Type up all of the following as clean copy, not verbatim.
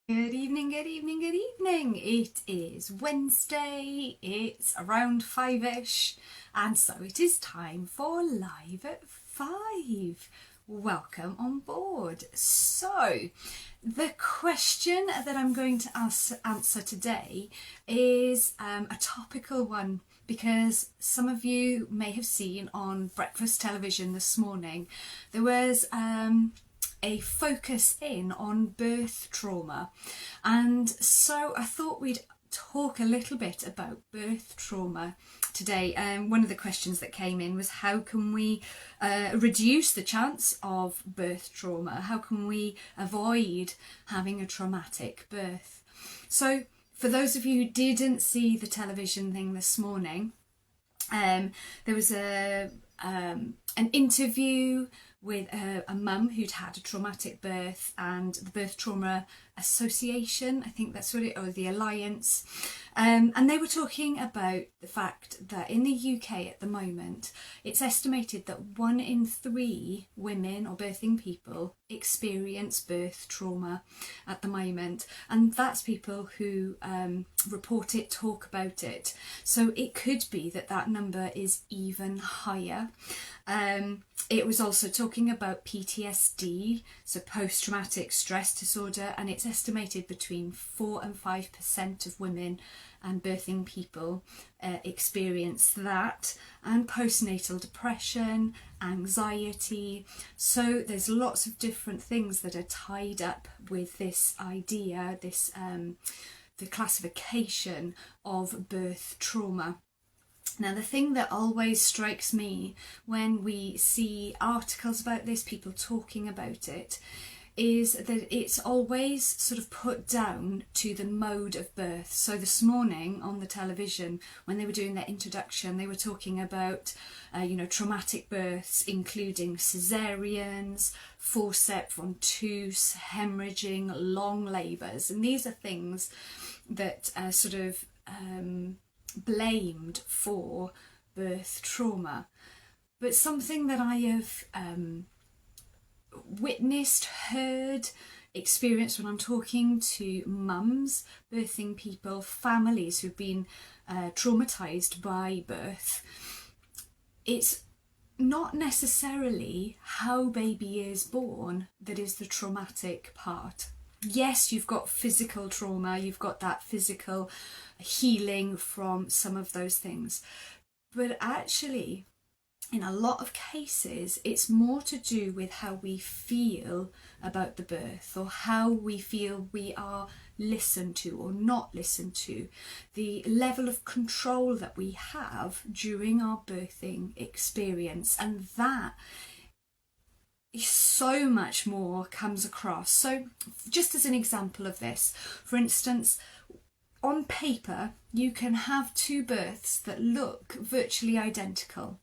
Good evening, good evening, good evening. It is Wednesday, it's around 5ish, and so it is time for Live at 5. Welcome on board. So, the question that I'm going to answer today is a topical one because some of you may have seen on breakfast television this morning there was a focus in on birth trauma, and so I thought we'd talk a little bit about birth trauma today. One of the questions that came in was how can we reduce the chance of birth trauma? How can we avoid having a traumatic birth? So for those of you who didn't see the television thing this morning, there was an interview with a mum who'd had a traumatic birth, and the Birth Trauma Association, I think that's what it, or the Alliance, and they were talking about the fact that in the UK at the moment, it's estimated that 1 in 3 women or birthing people experience birth trauma at the moment, and that's people who report it, talk about it. So it could be that that number is even higher. It was also talking about PTSD, so post-traumatic stress disorder, and it's estimated between 4 and 5% of women and birthing people experience that, and postnatal depression, anxiety. So there's lots of different things that are tied up with this idea, this the classification of birth trauma. Now, the thing that always strikes me when we see articles about this, people talking about it, is that it's always sort of put down to the mode of birth. So this morning on the television, when they were doing their introduction, they were talking about, traumatic births, including caesareans, forceps, ventouse, hemorrhaging, long labours. And these are things that are sort of blamed for birth trauma. But something that I have witnessed, heard, experienced when I'm talking to mums, birthing people, families who've been traumatised by birth, it's not necessarily how baby is born that is the traumatic part. Yes, you've got physical trauma, you've got that physical healing from some of those things, but actually in a lot of cases it's more to do with how we feel about the birth, or how we feel we are listened to or not listened to, the level of control that we have during our birthing experience, and that so much more comes across. So just as an example of this, for instance, on paper you can have 2 births that look virtually identical,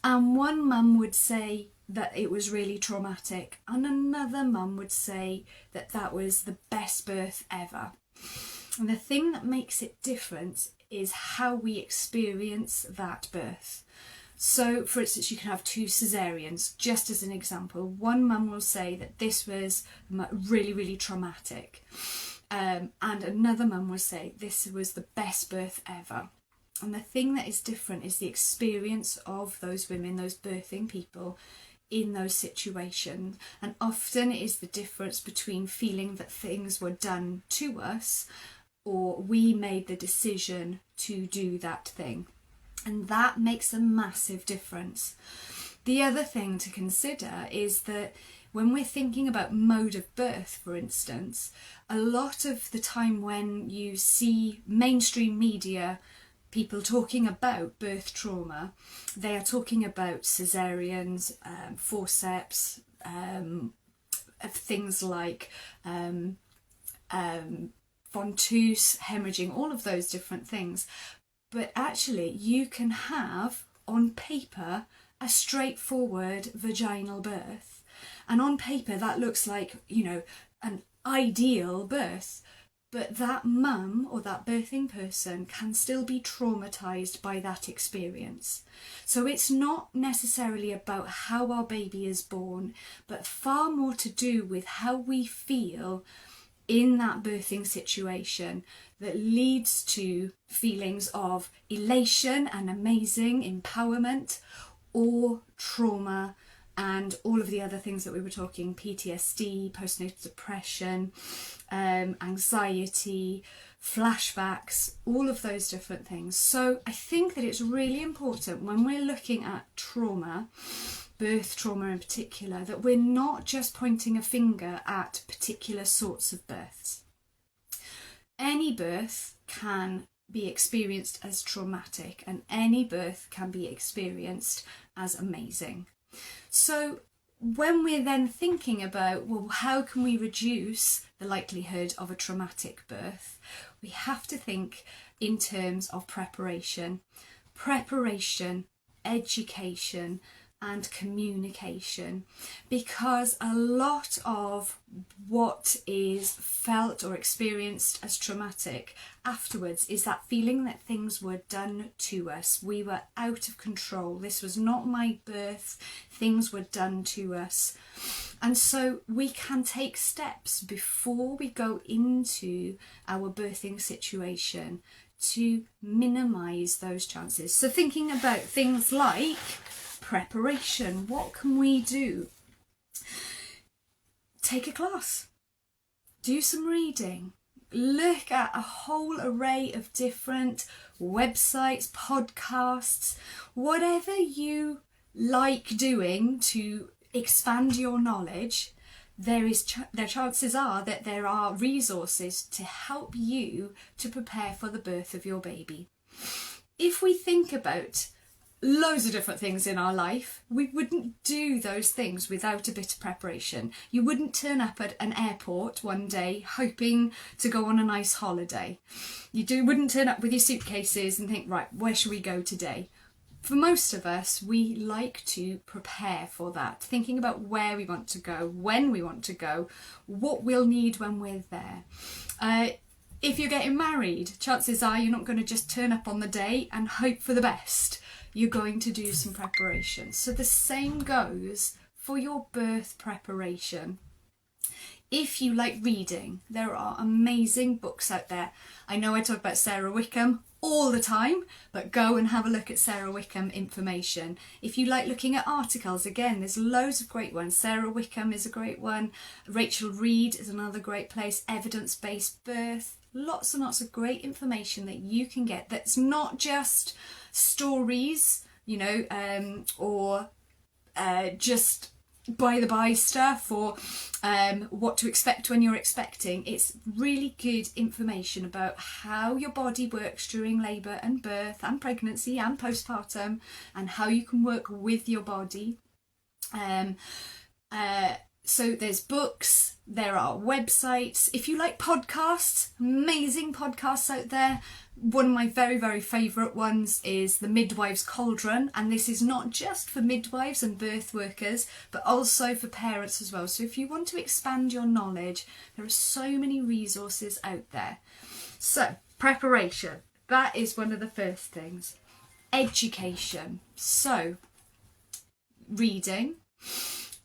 and one mum would say that it was really traumatic, and another mum would say that that was the best birth ever. And the thing that makes it different is how we experience that birth. So, for instance, you can have 2 caesareans, just as an example. One mum will say that this was really, really traumatic, and another mum will say this was the best birth ever. And the thing that is different is the experience of those women, those birthing people, in those situations. And often it is the difference between feeling that things were done to us, or we made the decision to do that thing. And that makes a massive difference. The other thing to consider is that when we're thinking about mode of birth, for instance, a lot of the time when you see mainstream media, people talking about birth trauma, they are talking about caesareans, forceps, things like ventouse, hemorrhaging, all of those different things. But actually you can have, on paper, a straightforward vaginal birth. And on paper that looks like, an ideal birth. But that mum or that birthing person can still be traumatised by that experience. So it's not necessarily about how our baby is born, but far more to do with how we feel in that birthing situation that leads to feelings of elation and amazing empowerment, or trauma and all of the other things that we were talking, PTSD, postnatal depression, anxiety, flashbacks, all of those different things. So I think that it's really important when we're looking at trauma, birth trauma in particular, that we're not just pointing a finger at particular sorts of births. Any birth can be experienced as traumatic, and any birth can be experienced as amazing. So when we're then thinking about, well, how can we reduce the likelihood of a traumatic birth, we have to think in terms of preparation, education, and communication, because a lot of what is felt or experienced as traumatic afterwards is that feeling that things were done to us. We were out of control. This was not my birth. Things were done to us. And so we can take steps before we go into our birthing situation to minimise those chances. So thinking about things like preparation, what can we do? Take a class, do some reading, look at a whole array of different websites, podcasts, whatever you like doing to expand your knowledge. There chances are that there are resources to help you to prepare for the birth of your baby. If we think about loads of different things in our life, we wouldn't do those things without a bit of preparation. You wouldn't turn up at an airport one day hoping to go on a nice holiday. Wouldn't turn up with your suitcases and think, right, where should we go today? For most of us, we like to prepare for that, thinking about where we want to go, when we want to go, what we'll need when we're there. If you're getting married, chances are you're not going to just turn up on the day and hope for the best. You're going to do some preparation. So the same goes for your birth preparation. If you like reading, there are amazing books out there. I know I talk about Sarah Wickham all the time, but go and have a look at Sarah Wickham information. If you like looking at articles, again, there's loads of great ones. Sarah Wickham is a great one. Rachel Reed is another great place. Evidence-based birth. Lots and lots of great information that you can get that's not just stories, or just by stuff, or what to expect when you're expecting. It's really good information about how your body works during labour and birth and pregnancy and postpartum, and how you can work with your body. So there's books, there are websites. If you like podcasts, amazing podcasts out there. One of my very, very favourite ones is The Midwife's Cauldron, and this is not just for midwives and birth workers, but also for parents as well. So if you want to expand your knowledge, there are so many resources out there. So preparation, that is one of the first things. Education, so reading,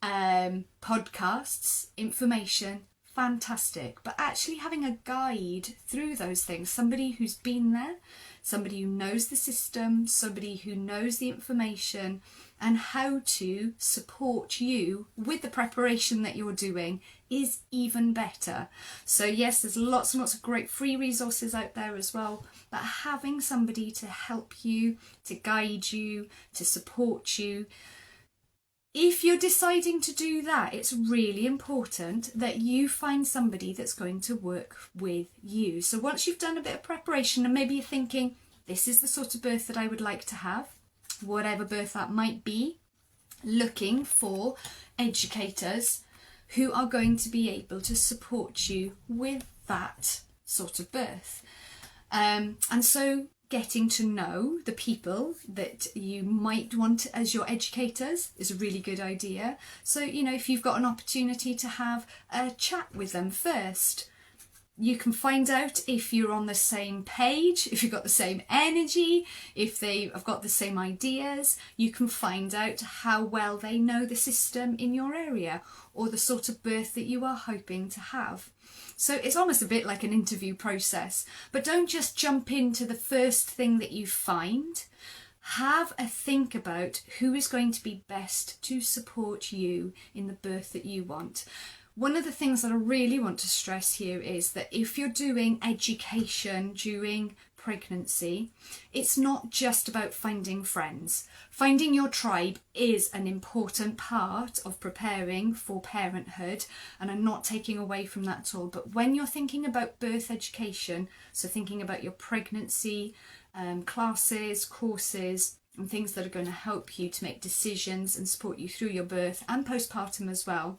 podcasts, information, fantastic, but actually having a guide through those things, somebody who's been there, somebody who knows the system, somebody who knows the information and how to support you with the preparation that you're doing, is even better. So yes, there's lots and lots of great free resources out there as well, but having somebody to help you, to guide you, to support you. If you're deciding to do that, it's really important that you find somebody that's going to work with you. So once you've done a bit of preparation and maybe you're thinking, this is the sort of birth that I would like to have, whatever birth that might be, looking for educators who are going to be able to support you with that sort of birth. And so getting to know the people that you might want as your educators is a really good idea. So, if you've got an opportunity to have a chat with them first, You can find out if you're on the same page, if you've got the same energy, if they have got the same ideas. You can find out how well they know the system in your area or the sort of birth that you are hoping to have. So it's almost a bit like an interview process, but don't just jump into the first thing that you find. Have a think about who is going to be best to support you in the birth that you want. One of the things that I really want to stress here is that if you're doing education during pregnancy, it's not just about finding friends. Finding your tribe is an important part of preparing for parenthood, and I'm not taking away from that at all. But when you're thinking about birth education, so thinking about your pregnancy classes, courses, and things that are going to help you to make decisions and support you through your birth and postpartum as well,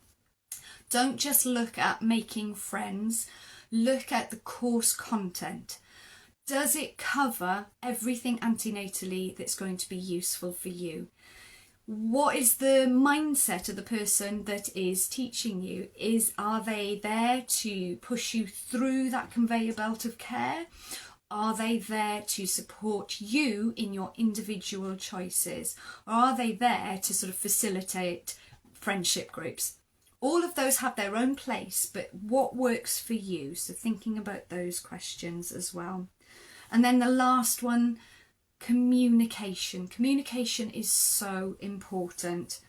don't just look at making friends, look at the course content. Does it cover everything antenatally that's going to be useful for you? What is the mindset of the person that is teaching you? Are they there to push you through that conveyor belt of care? Are they there to support you in your individual choices? Or are they there to sort of facilitate friendship groups? All of those have their own place, but what works for you? So thinking about those questions as well. And then the last one, communication. Communication is so important.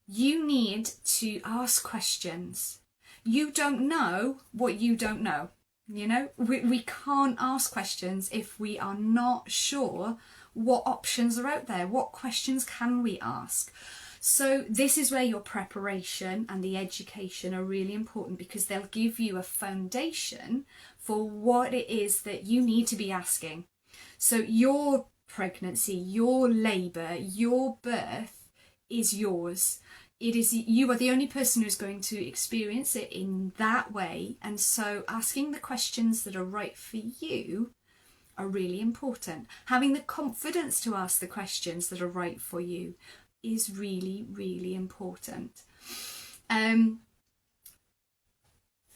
You need to ask questions. You don't know what you don't know. You know, we can't ask questions if we are not sure what options are out there. What questions can we ask? So this is where your preparation and the education are really important, because they'll give you a foundation for what it is that you need to be asking. So your pregnancy, your labour, your birth is yours. It is, you are the only person who's going to experience it in that way. And so asking the questions that are right for you are really important. Having the confidence to ask the questions that are right for you is really, really important.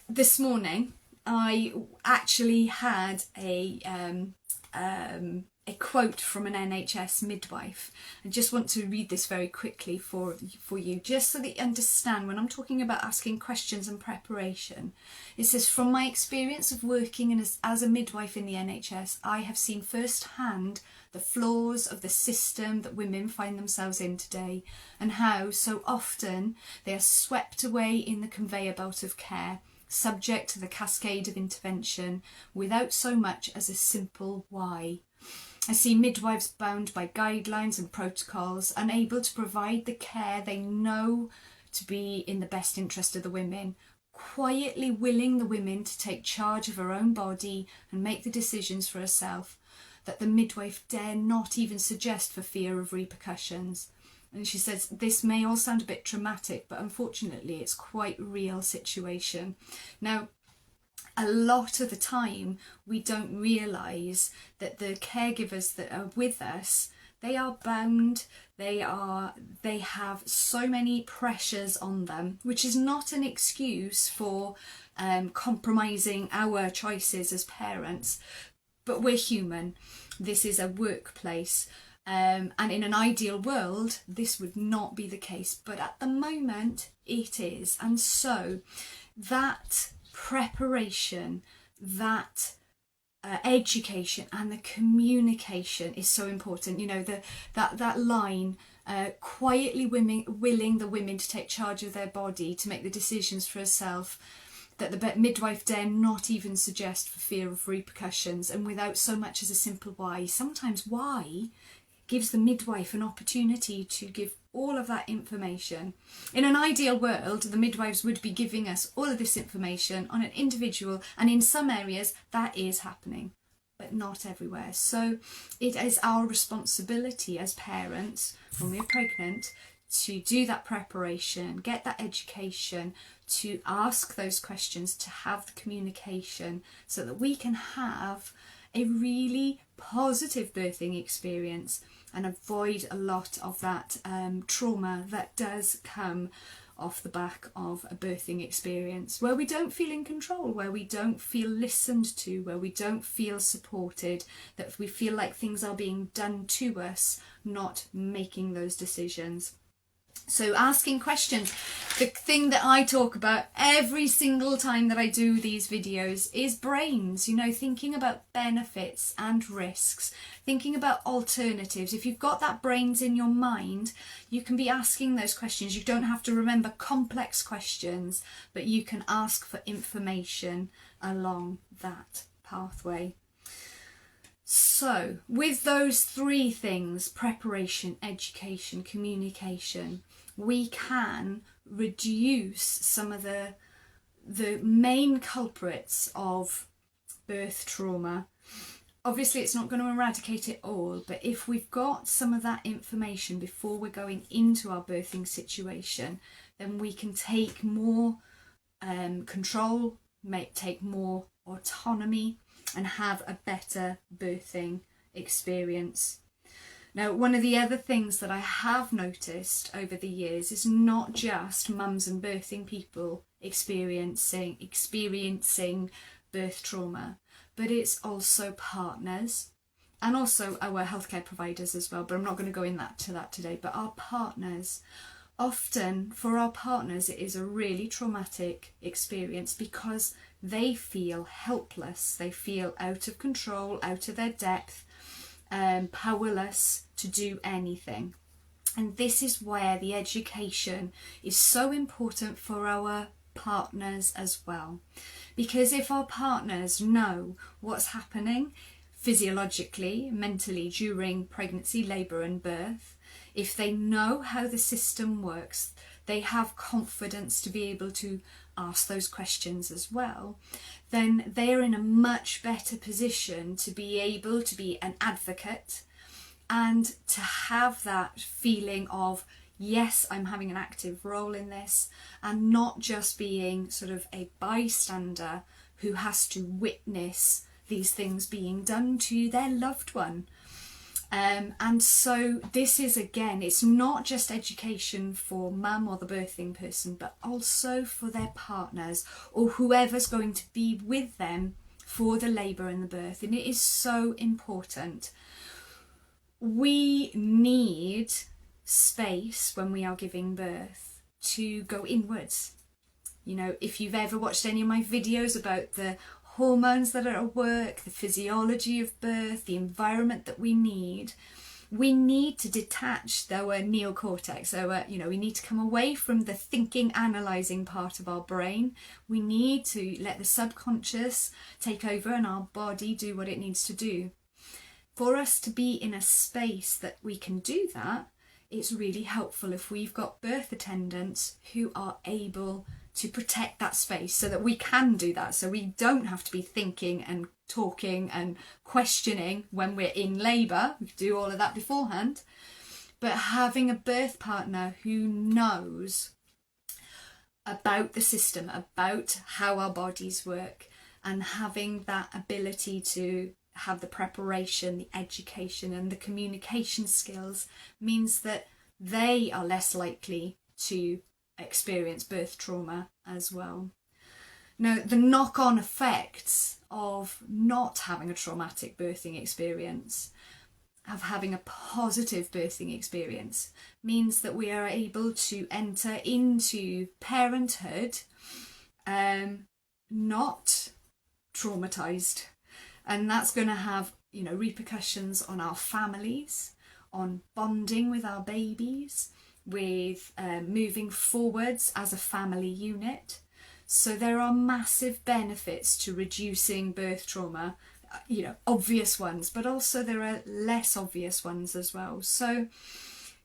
This morning I actually had a quote from an NHS midwife. I just want to read this very quickly for you, just so that you understand when I'm talking about asking questions and preparation. It says, "From my experience of working as a midwife in the NHS, I have seen firsthand the flaws of the system that women find themselves in today, and how so often they are swept away in the conveyor belt of care, subject to the cascade of intervention, without so much as a simple why. I see midwives bound by guidelines and protocols, unable to provide the care they know to be in the best interest of the women, quietly willing the women to take charge of her own body and make the decisions for herself that the midwife dare not even suggest for fear of repercussions." And she says, this may all sound a bit traumatic, but unfortunately it's quite a real situation. Now, a lot of the time we don't realise that the caregivers that are with us, they are bound, they have so many pressures on them, which is not an excuse for compromising our choices as parents, but we're human. This is a workplace. And in an ideal world, this would not be the case, but at the moment it is. And so that preparation, that education and the communication is so important. You know, that line, quietly willing the women to take charge of their body, to make the decisions for herself, that the midwife dare not even suggest for fear of repercussions, and without so much as a simple why. Sometimes why gives the midwife an opportunity to give all of that information. In an ideal world, the midwives would be giving us all of this information on an individual, and in some areas that is happening, but not everywhere. So it is our responsibility as parents, when we're pregnant, to do that preparation, get that education, to ask those questions, to have the communication, so that we can have a really positive birthing experience. and avoid a lot of that trauma that does come off the back of a birthing experience, where we don't feel in control, where we don't feel listened to, where we don't feel supported, that we feel like things are being done to us, not making those decisions. So asking questions. The thing that I talk about every single time that I do these videos is brains, you know, thinking about benefits and risks, thinking about alternatives. If you've got that brains in your mind, you can be asking those questions. You don't have to remember complex questions, but you can ask for information along that pathway. So with those three things, preparation, education, communication, we can reduce some of the main culprits of birth trauma. Obviously it's not going to eradicate it all, but if we've got some of that information before we're going into our birthing situation, then we can take more control, take more autonomy, and have a better birthing experience. Now, one of the other things that I have noticed over the years is not just mums and birthing people experiencing birth trauma, but it's also partners and also our healthcare providers as well. But I'm not going to go into that today. But our partners, often for our partners, it is a really traumatic experience because they feel helpless, they feel out of control, out of their depth, powerless to do anything. And this is where the education is so important for our partners as well. Because if our partners know what's happening physiologically, mentally during pregnancy, labour and birth, if they know how the system works, they have confidence to be able to ask those questions as well, then they're in a much better position to be able to be an advocate and to have that feeling of, yes, I'm having an active role in this, and not just being sort of a bystander who has to witness these things being done to their loved one. And so this is, again, it's not just education for mum or the birthing person, but also for their partners or whoever's going to be with them for the labour and the birth. And it is so important. We need space when we are giving birth to go inwards. You know, if you've ever watched any of my videos about the hormones that are at work, the physiology of birth, the environment that we need to detach our neocortex, we need to come away from the thinking, analysing part of our brain. We need to let the subconscious take over and our body do what it needs to do. For us to be in a space that we can do that, it's really helpful if we've got birth attendants who are able to protect that space so that we can do that, so we don't have to be thinking and talking and questioning when we're in labour. We do all of that beforehand, but having a birth partner who knows about the system, about how our bodies work, and having that ability to have the preparation, the education and the communication skills means that they are less likely to experience birth trauma as well. Now, the knock-on effects of not having a traumatic birthing experience, of having a positive birthing experience, means that we are able to enter into parenthood not traumatized, and that's going to have, you know, repercussions on our families, on bonding with our babies, with moving forwards as a family unit. So there are massive benefits to reducing birth trauma, you know, obvious ones, but also there are less obvious ones as well. So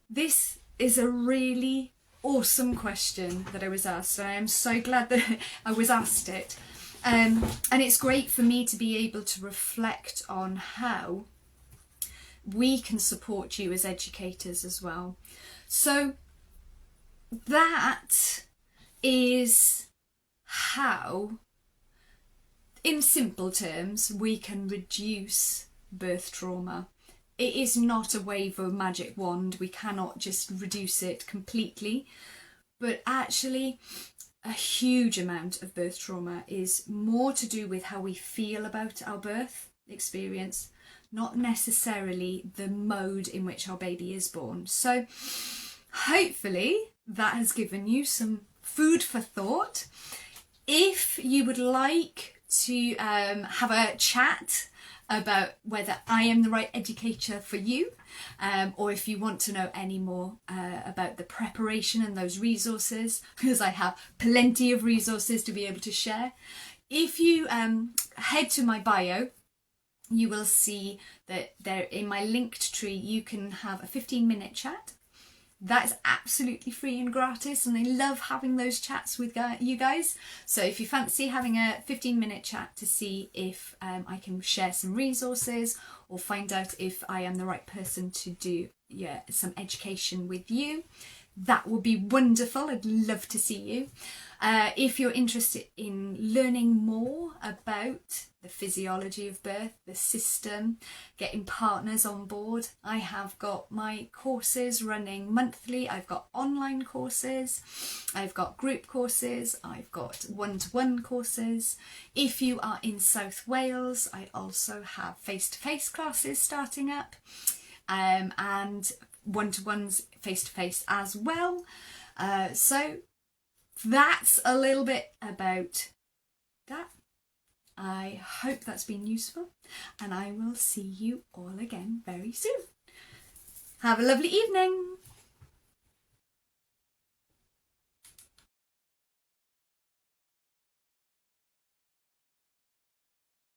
this is a really awesome question that I was asked. I am so glad that I was asked it. And it's great for me to be able to reflect on how we can support you as educators as well. So that is how, in simple terms, we can reduce birth trauma it is not a wave of a magic wand. We cannot just reduce it completely. But actually, a huge amount of birth trauma is more to do with how we feel about our birth experience, not necessarily the mode in which our baby is born. So hopefully that has given you some food for thought. If you would like to have a chat about whether I am the right educator for you, or if you want to know any more about the preparation and those resources, because I have plenty of resources to be able to share. If you head to my bio, you will see that there in my linked tree you can have a 15-minute chat. That's absolutely free and gratis, and I love having those chats with you guys. So if you fancy having a 15-minute chat to see if I can share some resources or find out if I am the right person to do some education with you, that would be wonderful. I'd love to see you. If you're interested in learning more about the physiology of birth, the system, getting partners on board, I have got my courses running monthly. I've got online courses, I've got group courses, I've got one-to-one courses. If you are in South Wales, I also have face-to-face classes starting up, and one-to-ones face-to-face as well. So that's a little bit about that. I hope that's been useful, and I will see you all again very soon. Have a lovely evening.